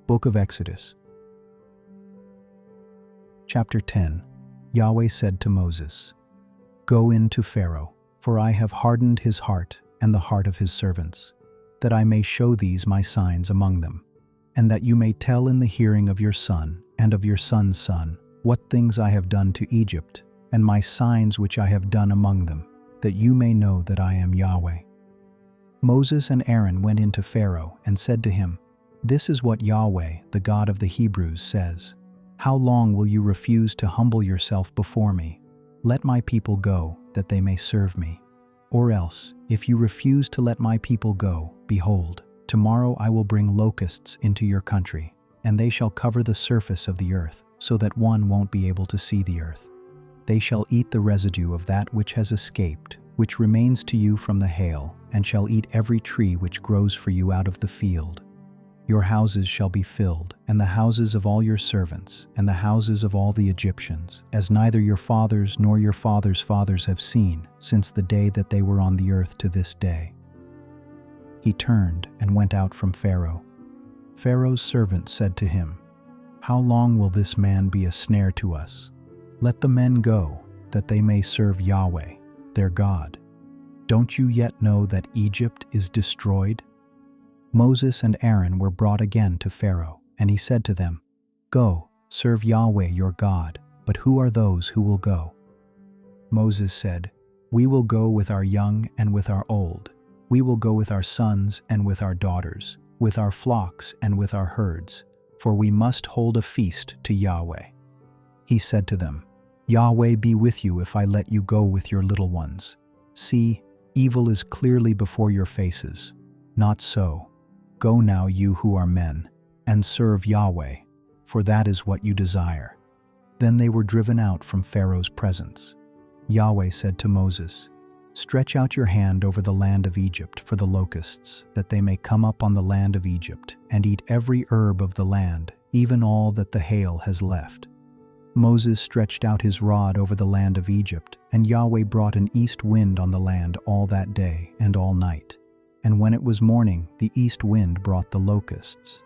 Book of Exodus. Chapter 10. Yahweh said to Moses, "Go in to Pharaoh, for I have hardened his heart and the heart of his servants, that I may show these my signs among them, and that you may tell in the hearing of your son and of your son's son what things I have done to Egypt, and my signs which I have done among them, that you may know that I am Yahweh." Moses and Aaron went into Pharaoh and said to him, "This is what Yahweh, the God of the Hebrews, says. How long will you refuse to humble yourself before me? Let my people go, that they may serve me. Or else, if you refuse to let my people go, behold, tomorrow I will bring locusts into your country, and they shall cover the surface of the earth, so that one won't be able to see the earth. They shall eat the residue of that which has escaped, which remains to you from the hail, and shall eat every tree which grows for you out of the field. Your houses shall be filled, and the houses of all your servants, and the houses of all the Egyptians, as neither your fathers nor your fathers' fathers have seen, since the day that they were on the earth to this day." He turned and went out from Pharaoh. Pharaoh's servant said to him, "How long will this man be a snare to us? Let the men go, that they may serve Yahweh, their God. Don't you yet know that Egypt is destroyed?" Moses and Aaron were brought again to Pharaoh, and he said to them, "Go, serve Yahweh your God, but who are those who will go?" Moses said, "We will go with our young and with our old. We will go with our sons and with our daughters, with our flocks and with our herds, for we must hold a feast to Yahweh." He said to them, "Yahweh be with you if I let you go with your little ones. See, evil is clearly before your faces. Not so. Go now, you who are men, and serve Yahweh, for that is what you desire." Then they were driven out from Pharaoh's presence. Yahweh said to Moses, "Stretch out your hand over the land of Egypt for the locusts, that they may come up on the land of Egypt, and eat every herb of the land, even all that the hail has left." Moses stretched out his rod over the land of Egypt, and Yahweh brought an east wind on the land all that day and all night. And when it was morning, the east wind brought the locusts.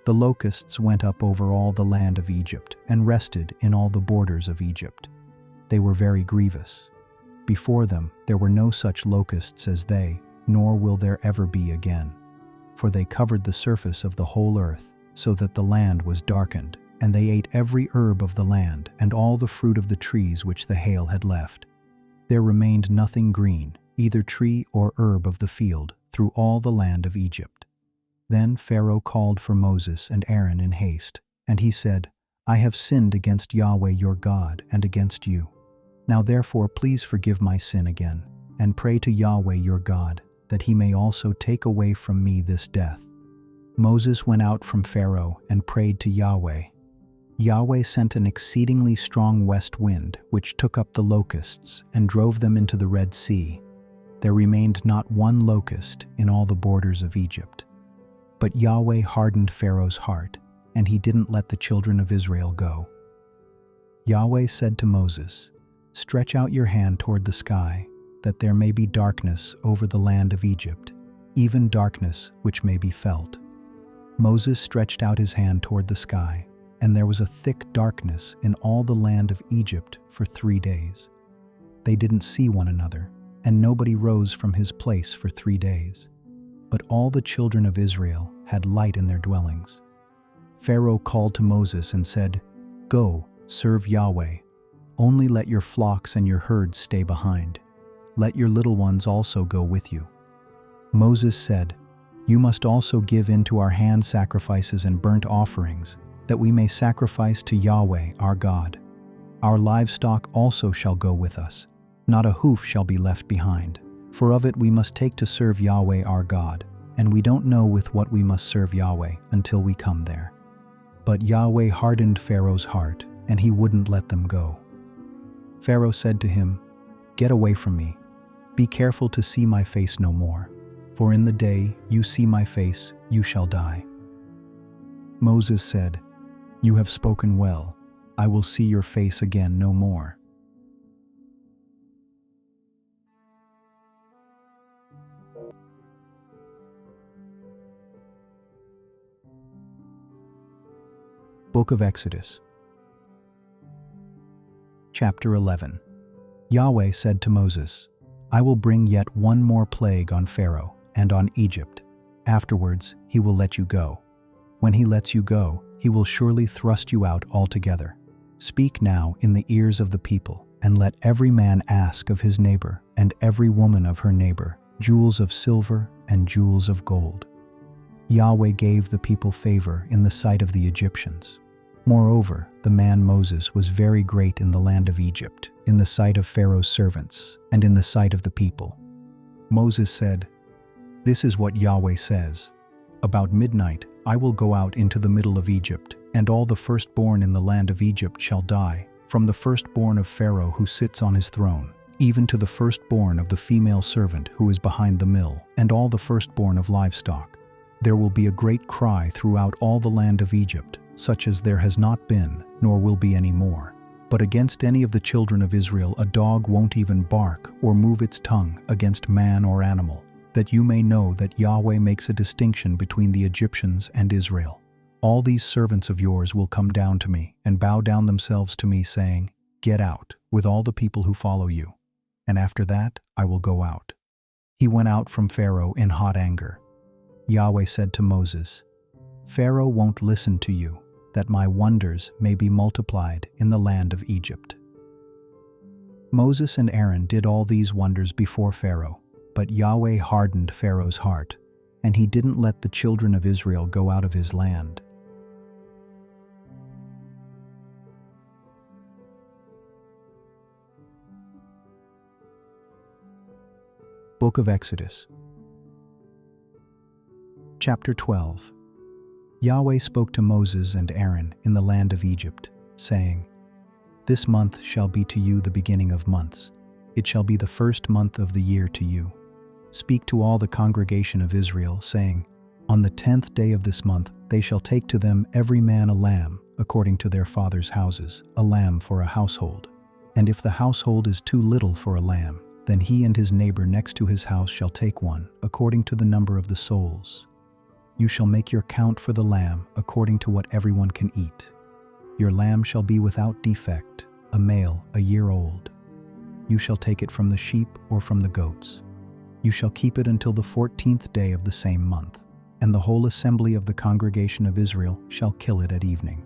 The locusts went up over all the land of Egypt, and rested in all the borders of Egypt. They were very grievous. Before them there were no such locusts as they, nor will there ever be again. For they covered the surface of the whole earth, so that the land was darkened, and they ate every herb of the land, and all the fruit of the trees which the hail had left. There remained nothing green, either tree or herb of the field, through all the land of Egypt. Then Pharaoh called for Moses and Aaron in haste, and he said, "I have sinned against Yahweh your God and against you. Now therefore please forgive my sin again, and pray to Yahweh your God, that he may also take away from me this death." Moses went out from Pharaoh and prayed to Yahweh. Yahweh sent an exceedingly strong west wind, which took up the locusts and drove them into the Red Sea. There remained not one locust in all the borders of Egypt. But Yahweh hardened Pharaoh's heart, and he didn't let the children of Israel go. Yahweh said to Moses, "Stretch out your hand toward the sky, that there may be darkness over the land of Egypt, even darkness which may be felt." Moses stretched out his hand toward the sky, and there was a thick darkness in all the land of Egypt for 3 days. They didn't see one another, and nobody rose from his place for 3 days. But all the children of Israel had light in their dwellings. Pharaoh called to Moses and said, "Go, serve Yahweh. Only let your flocks and your herds stay behind. Let your little ones also go with you." Moses said, "You must also give in to our hand sacrifices and burnt offerings, that we may sacrifice to Yahweh our God. Our livestock also shall go with us. Not a hoof shall be left behind, for of it we must take to serve Yahweh our God, and we don't know with what we must serve Yahweh until we come there." But Yahweh hardened Pharaoh's heart, and he wouldn't let them go. Pharaoh said to him, "Get away from me. Be careful to see my face no more, for in the day you see my face, you shall die." Moses said, "You have spoken well. I will see your face again no more." Book of Exodus, chapter 11. Yahweh said to Moses, I will bring yet one more plague on Pharaoh and on Egypt. Afterwards, he will let you go. When he lets you go, he will surely thrust you out altogether. Speak now in the ears of the people, and let every man ask of his neighbor, and every woman of her neighbor, jewels of silver and jewels of gold. Yahweh gave the people favor in the sight of the Egyptians. Moreover, the man Moses was very great in the land of Egypt, in the sight of Pharaoh's servants, and in the sight of the people. Moses said, This is what Yahweh says. About midnight I will go out into the middle of Egypt, and all the firstborn in the land of Egypt shall die, from the firstborn of Pharaoh who sits on his throne, even to the firstborn of the female servant who is behind the mill, and all the firstborn of livestock. There will be a great cry throughout all the land of Egypt, such as there has not been, nor will be any more. But against any of the children of Israel a dog won't even bark or move its tongue against man or animal, that you may know that Yahweh makes a distinction between the Egyptians and Israel. All these servants of yours will come down to me and bow down themselves to me, saying, Get out, with all the people who follow you. And after that I will go out. He went out from Pharaoh in hot anger. Yahweh said to Moses, Pharaoh won't listen to you, that my wonders may be multiplied in the land of Egypt. Moses and Aaron did all these wonders before Pharaoh, but Yahweh hardened Pharaoh's heart, and he didn't let the children of Israel go out of his land. Book of Exodus, chapter 12. Yahweh spoke to Moses and Aaron in the land of Egypt, saying, This month shall be to you the beginning of months. It shall be the first month of the year to you. Speak to all the congregation of Israel, saying, On the 10th day of this month they shall take to them every man a lamb, according to their fathers' houses, a lamb for a household. And if the household is too little for a lamb, then he and his neighbor next to his house shall take one, according to the number of the souls. You shall make your count for the lamb according to what everyone can eat. Your lamb shall be without defect, a male, a year old. You shall take it from the sheep or from the goats. You shall keep it until the 14th day of the same month, and the whole assembly of the congregation of Israel shall kill it at evening.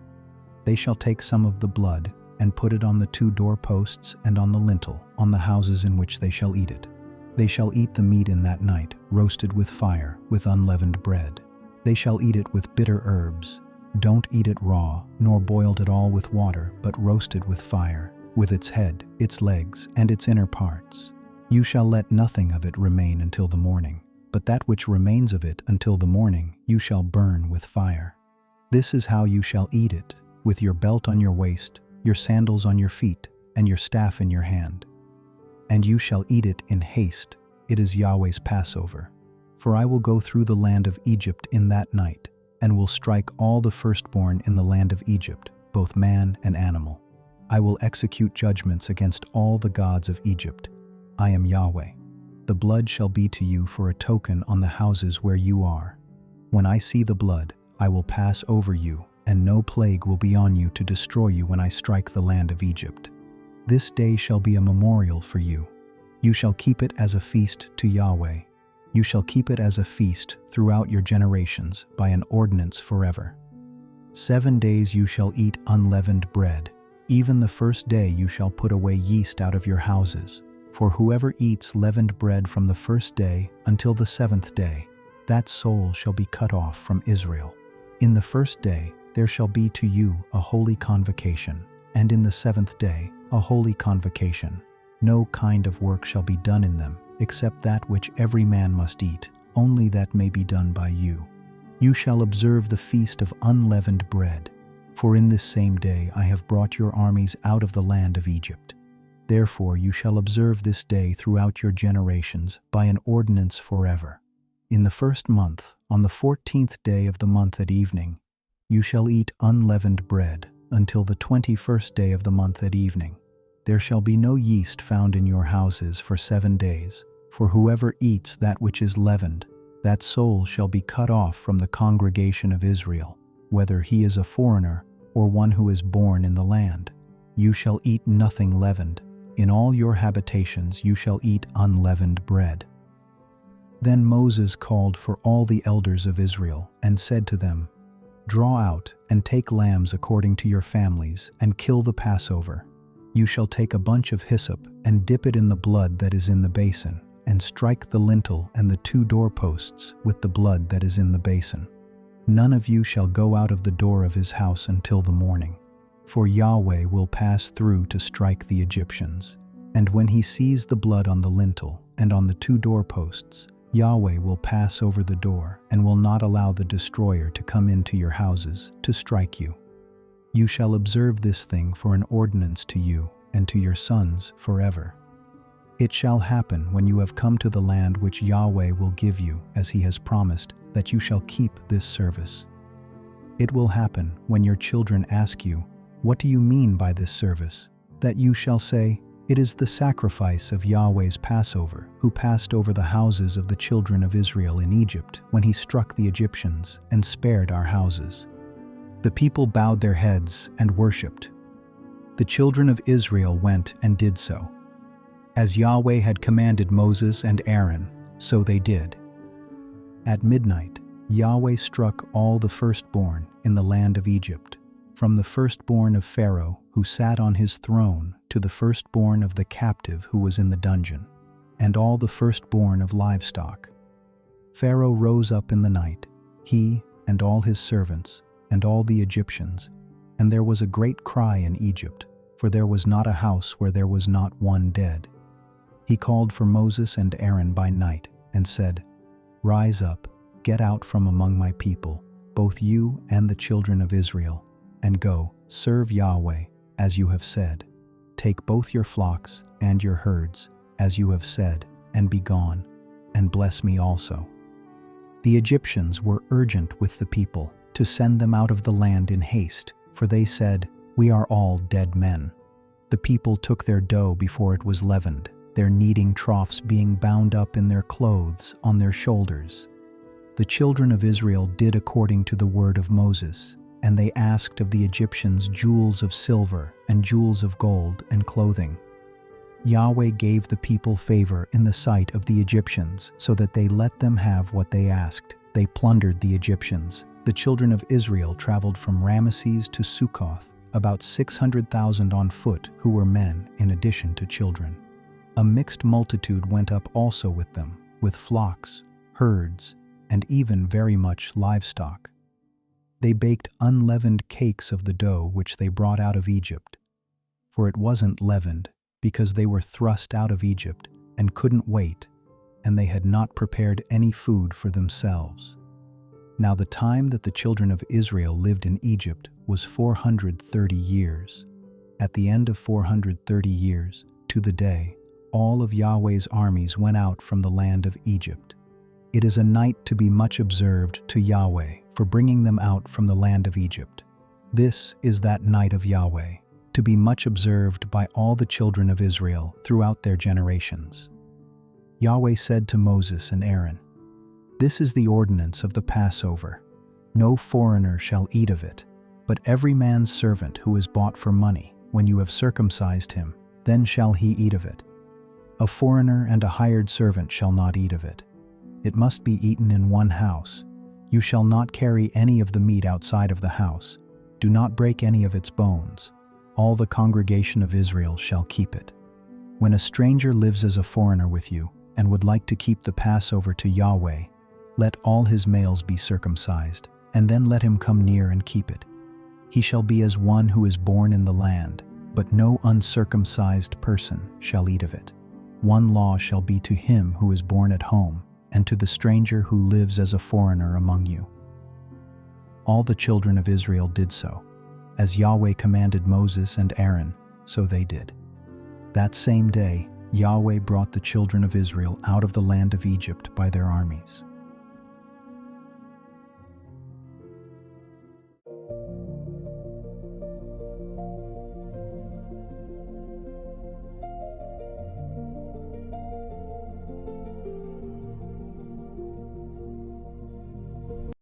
They shall take some of the blood and put it on the 2 doorposts and on the lintel, on the houses in which they shall eat it. They shall eat the meat in that night, roasted with fire, with unleavened bread. They shall eat it with bitter herbs. Don't eat it raw, nor boiled at all with water, but roasted with fire, with its head, its legs, and its inner parts. You shall let nothing of it remain until the morning, but that which remains of it until the morning you shall burn with fire. This is how you shall eat it, with your belt on your waist, your sandals on your feet, and your staff in your hand. And you shall eat it in haste. It is Yahweh's Passover. For I will go through the land of Egypt in that night, and will strike all the firstborn in the land of Egypt, both man and animal. I will execute judgments against all the gods of Egypt. I am Yahweh. The blood shall be to you for a token on the houses where you are. When I see the blood, I will pass over you, and no plague will be on you to destroy you when I strike the land of Egypt. This day shall be a memorial for you. You shall keep it as a feast to Yahweh. You shall keep it as a feast throughout your generations by an ordinance forever. 7 days you shall eat unleavened bread. Even the first day you shall put away yeast out of your houses. For whoever eats leavened bread from the first day until the 7th day, that soul shall be cut off from Israel. In the first day there shall be to you a holy convocation, and in the 7th day a holy convocation. No kind of work shall be done in them, except that which every man must eat, only that may be done by you. You shall observe the feast of unleavened bread, for in this same day I have brought your armies out of the land of Egypt. Therefore you shall observe this day throughout your generations by an ordinance forever. In the first month, on the 14th day of the month at evening, you shall eat unleavened bread until the 21st day of the month at evening. There shall be no yeast found in your houses for 7 days, for whoever eats that which is leavened, that soul shall be cut off from the congregation of Israel, whether he is a foreigner or one who is born in the land. You shall eat nothing leavened. In all your habitations you shall eat unleavened bread." Then Moses called for all the elders of Israel and said to them, "Draw out and take lambs according to your families and kill the Passover. You shall take a bunch of hyssop and dip it in the blood that is in the basin, and strike the lintel and the 2 doorposts with the blood that is in the basin. None of you shall go out of the door of his house until the morning, for Yahweh will pass through to strike the Egyptians. And when he sees the blood on the lintel and on the 2 doorposts, Yahweh will pass over the door and will not allow the destroyer to come into your houses to strike you. You shall observe this thing for an ordinance to you and to your sons forever. It shall happen when you have come to the land which Yahweh will give you, as he has promised, that you shall keep this service. It will happen when your children ask you, 'What do you mean by this service?' that you shall say, 'It is the sacrifice of Yahweh's Passover, who passed over the houses of the children of Israel in Egypt when he struck the Egyptians and spared our houses.'" The people bowed their heads and worshipped. The children of Israel went and did so. As Yahweh had commanded Moses and Aaron, so they did. At midnight, Yahweh struck all the firstborn in the land of Egypt, from the firstborn of Pharaoh who sat on his throne to the firstborn of the captive who was in the dungeon, and all the firstborn of livestock. Pharaoh rose up in the night, he and all his servants and all the Egyptians, and there was a great cry in Egypt, for there was not a house where there was not one dead. He called for Moses and Aaron by night and said, "Rise up, get out from among my people, both you and the children of Israel, and go, serve Yahweh, as you have said. Take both your flocks and your herds, as you have said, and be gone, and bless me also." The Egyptians were urgent with the people to send them out of the land in haste, for they said, "We are all dead men." The people took their dough before it was leavened, their kneading troughs being bound up in their clothes on their shoulders. The children of Israel did according to the word of Moses, and they asked of the Egyptians jewels of silver and jewels of gold and clothing. Yahweh gave the people favor in the sight of the Egyptians, so that they let them have what they asked. They plundered the Egyptians. The children of Israel traveled from Ramesses to Succoth, about 600,000 on foot, who were men in addition to children. A mixed multitude went up also with them, with flocks, herds, and even very much livestock. They baked unleavened cakes of the dough which they brought out of Egypt, for it wasn't leavened, because they were thrust out of Egypt and couldn't wait, and they had not prepared any food for themselves. Now the time that the children of Israel lived in Egypt was 430 years. At the end of 430 years, to the day, all of Yahweh's armies went out from the land of Egypt. It is a night to be much observed to Yahweh for bringing them out from the land of Egypt. This is that night of Yahweh, to be much observed by all the children of Israel throughout their generations. Yahweh said to Moses and Aaron, "This is the ordinance of the Passover. No foreigner shall eat of it, but every man's servant who is bought for money, when you have circumcised him, then shall he eat of it. A foreigner and a hired servant shall not eat of it. It must be eaten in one house. You shall not carry any of the meat outside of the house. Do not break any of its bones. All the congregation of Israel shall keep it. When a stranger lives as a foreigner with you and would like to keep the Passover to Yahweh, let all his males be circumcised, and then let him come near and keep it. He shall be as one who is born in the land, but no uncircumcised person shall eat of it. One law shall be to him who is born at home, and to the stranger who lives as a foreigner among you." All the children of Israel did so. As Yahweh commanded Moses and Aaron, so they did. That same day, Yahweh brought the children of Israel out of the land of Egypt by their armies.